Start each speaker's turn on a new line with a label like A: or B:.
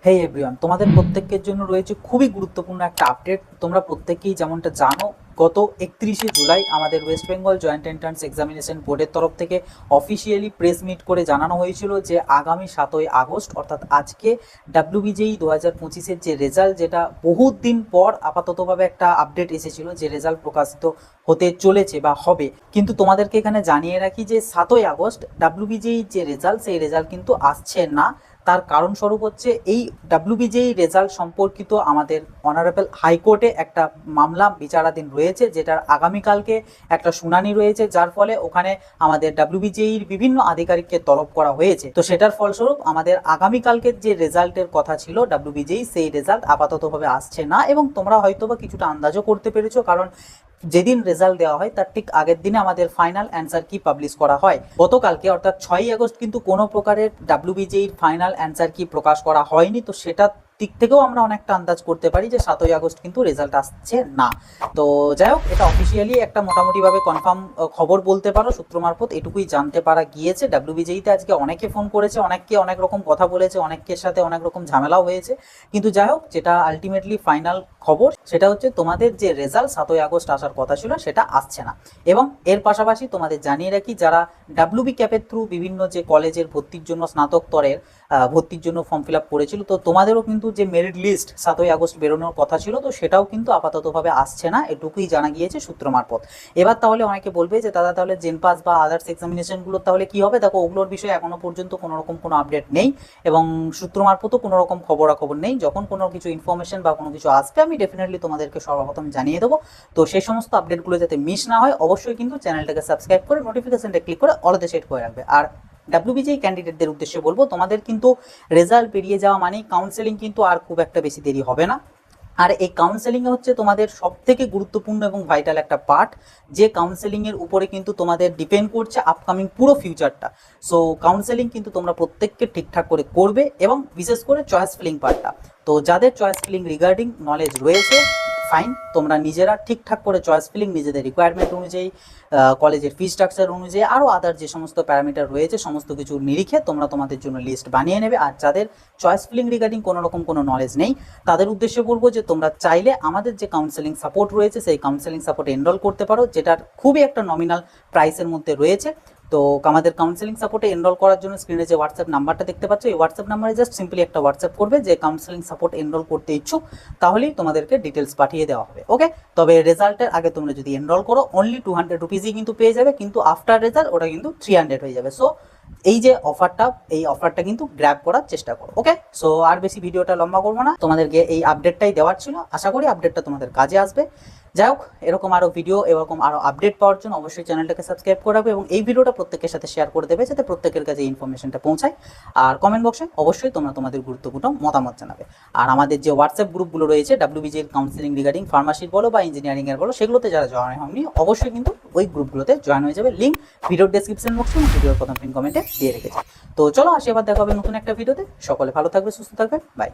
A: হে everyone, তোমাদের প্রত্যেকের জন্য রয়েছে খুবই গুরুত্বপূর্ণ একটা আপডেট। তোমরা প্রত্যেকেই যেমনটা জানো, গত 31শে জুলাই আমাদের West Bengal joint entrance examination বোর্ডের তরফ থেকে অফিসিয়ালি প্রেস মিট করে জানানো হয়েছিল যে আগামী 7ই আগস্ট অর্থাৎ আজকে ডাব্লিউবিজেই 2025-এর যে রেজাল্ট, যেটা বহুত দিন পর আপাততভাবে একটা আপডেট এসেছিল যে রেজাল্ট প্রকাশিত হতে চলেছে বা হবে। কিন্তু তোমাদেরকে এখানে জানিয়ে রাখি যে 7ই আগস্ট ডাব্লিউবিজেই যে রেজাল্ট, সেই রেজাল্ট কিন্তু আসছে না। তার কারণ স্বরূপ হচ্ছে এই ডাব্লিউবিজেই রেজাল্ট সম্পর্কিত আমাদের অনারেবল হাইকোর্টে একটা মামলা বিচারাধীন রয়েছে, যেটার আগামীকালকে একটা শুনানি রয়েছে, যার ফলে ওখানে আমাদের ডাব্লিউবিজেইর বিভিন্ন আধিকারিককে তলব করা হয়েছে। তো সেটার ফলস্বরূপ আমাদের আগামীকালকের যে রেজাল্টের কথা ছিল ডাব্লিউবিজেই, সেই রেজাল্ট আপাততভাবে আসছে না। এবং তোমরা হয়তোবা কিছুটা আন্দাজও করতে পেরেছো, কারণ যেদিন রেজাল্ট দেওয়া হয় তার ঠিক আগের দিনে আমাদের ফাইনাল অ্যান্সার কি পাবলিশ করা হয়। গতকালকে অর্থাৎ 6ই আগস্ট কিন্তু কোনো প্রকারের ডাব্লিউবিজেইর ফাইনাল অ্যান্সার কি প্রকাশ করা হয়নি। তো সেটা দিক থেকেও আমরা অনেকটা আন্দাজ করতে পারি যে 7ই আগস্ট কিন্তু রেজাল্ট আসছে না। তো যাই হোক, এটা অফিসিয়ালি একটা মোটামুটিভাবে কনফার্ম খবর বলতে পারো, সূত্র মারফত এটুকুই জানতে পারা গিয়েছে। ডাব্লিউবিজেইতে আজকে অনেকে ফোন করেছে, অনেককে অনেক রকম কথা বলেছে, অনেকের সাথে অনেক রকম ঝামেলাও হয়েছে। কিন্তু যাই হোক, যেটা আলটিমেটলি ফাইনাল খবর সেটা হচ্ছে তোমাদের যে রেজাল্ট 7ই আগস্ট আসার কথা ছিল সেটা আসছে না। এবং এর পাশাপাশি তোমাদের জানিয়ে রাখি, যারা ডাব্লিউবি ক্যাপের থ্রু বিভিন্ন যে কলেজের ভর্তির জন্য স্নাতকোত্তরের ভর্তির জন্য ফর্ম ফিল আপ করেছিল, তো তোমাদেরও কিন্তু যে মেরিট লিস্ট 7ই আগস্ট বেরোনোর কথা ছিল, তো সেটাও কিন্তু আপাততভাবে আসছে না, এটুকুই জানা গিয়েছে সূত্র মারফত। এবার তাহলে অনেকে বলবে যে দাদা, তাহলে জেন পাস বা আদার্স এক্সামিনেশনগুলোর তাহলে কি হবে? দেখো, ওগুলোর বিষয়ে এখনো পর্যন্ত কোনো রকম কোনো আপডেট নেই এবং সূত্র মারফতও কোনো রকম খবরাখবর নেই। যখন কোনো কিছু ইনফরমেশন বা কোনো কিছু আসবে, আমি ডেফিনেটলি তোমাদেরকে সর্বপ্রথম জানিয়ে দেবো। তো সেই সমস্ত আপডেটগুলো যাতে মিস না হয়, অবশ্যই কিন্তু চ্যানেলটাকে সাবস্ক্রাইব করে নোটিফিকেশনটা ক্লিক করে অলতে সেট করে রাখবে। আর ডাব্লিউবিজেই ক্যান্ডিডেটদের উদ্দেশ্যে বলবো, তোমাদের কিন্তু রেজাল্ট বেরিয়ে যাওয়া মানেই কাউন্সেলিং কিন্তু আর খুব একটা বেশি দেরি হবে না। আর এই কাউন্সেলিংয়ে হচ্ছে তোমাদের সব থেকে গুরুত্বপূর্ণ এবং ভাইটাল একটা পার্ট, যে কাউন্সেলিংয়ের উপরে কিন্তু তোমাদের ডিপেন্ড করছে আপকামিং পুরো ফিউচারটা। সো কাউন্সেলিং কিন্তু তোমরা প্রত্যেককে ঠিকঠাক করে করবে, এবং বিশেষ করে চয়েস ফিলিং পার্টটা। তো যাদের চয়েস ফিলিং রিগার্ডিং নলেজ রয়েছে, ফাইন, তোমরা নিজেরা ঠিকঠাক করে চয়েস ফিলিং নিজেদের রিকোয়ারমেন্ট অনুযায়ী, কলেজের ফি স্ট্রাকচার অনুযায়ী, আরও আদার যে সমস্ত প্যারামিটার রয়েছে সমস্ত কিছু নিরিখে তোমরা তোমাদের জন্য লিস্ট বানিয়ে নেবে। আর যাদের চয়েস ফিলিং রিগার্ডিং কোনো রকম কোনো নলেজ নেই, তাদের উদ্দেশ্যে বলবো যে তোমরা চাইলে আমাদের যে কাউন্সেলিং সাপোর্ট রয়েছে সেই কাউন্সেলিং সাপোর্টে এনরোল করতে পারো, যেটার খুবই একটা নমিনাল প্রাইসের মধ্যে রয়েছে। তো আমাদের কাউন্সেলিং সাপোর্টে এনরোল করার জন্য স্ক্রিনে যে হোয়াটসঅ্যাপ নাম্বারটা দেখতে পাচ্ছ, এই হোয়াটসঅ্যাপ নাম্বারে জাস্ট সিম্পলি একটা হোয়াটসঅ্যাপ করবে যে কাউন্সেলিং সাপোর্ট এনরোল করতে ইচ্ছুক, তাহলেই তোমাদেরকে ডিটেলস পাঠিয়ে দেওয়া হবে। ওকে, তবে রেজাল্টের আগে তোমরা যদি এনরোল করো, অনলি 200 রুপিসই কিন্তু পেয়ে যাবে, কিন্তু আফটার রেজাল্ট ওটা কিন্তু 300 হয়ে যাবে। সো এই যে অফারটা, এই অফারটা কিন্তু গ্র্যাব করার চেষ্টা করো। ওকে, সো আর বেশি ভিডিওটা লম্বা করবো না, তোমাদেরকে এই আপডেটটাই দেওয়ার ছিল। আশা করি আপডেটটা তোমাদের কাজে আসবে। যাই হোক, এরকম আরও ভিডিও, এরকম আরও আপডেট পাওয়ার জন্য অবশ্যই চ্যানেলটাকে সাবস্ক্রাইব করে রাখবে এবং এই ভিডিওটা প্রত্যেকের সাথে শেয়ার করে দেবে, যাতে প্রত্যেকের কাছে এই ইনফরমেশনটা পৌঁছায়। আর কমেন্ট বক্সে অবশ্যই তোমরা তোমাদের গুরুত্বপূর্ণ মতামত জানাবে। আর আমাদের যে হোয়াটসঅ্যাপ গ্রুপগুলো রয়েছে ডাব্লিউবিজির কাউন্সিলিং রিগার্ডিং ফার্মাসির বলো বা ইঞ্জিনিয়ারিংয়ের বলো, সেগুলোতে যারা জয়েন হয়নি অবশ্যই কিন্তু ওই গ্রুপগুলোতে জয়েন হয়ে যাবে। লিঙ্ক ভিডিওর ডেসক্রিপশন বক্সে এবং ভিডিওর প্রথম পিন কমেন্টে দিয়ে রেখেছি। তো চলো আসি, এবার দেখা হবে নতুন একটা ভিডিওতে। সকলে ভালো থাকবে, সুস্থ থাকবে, বাই।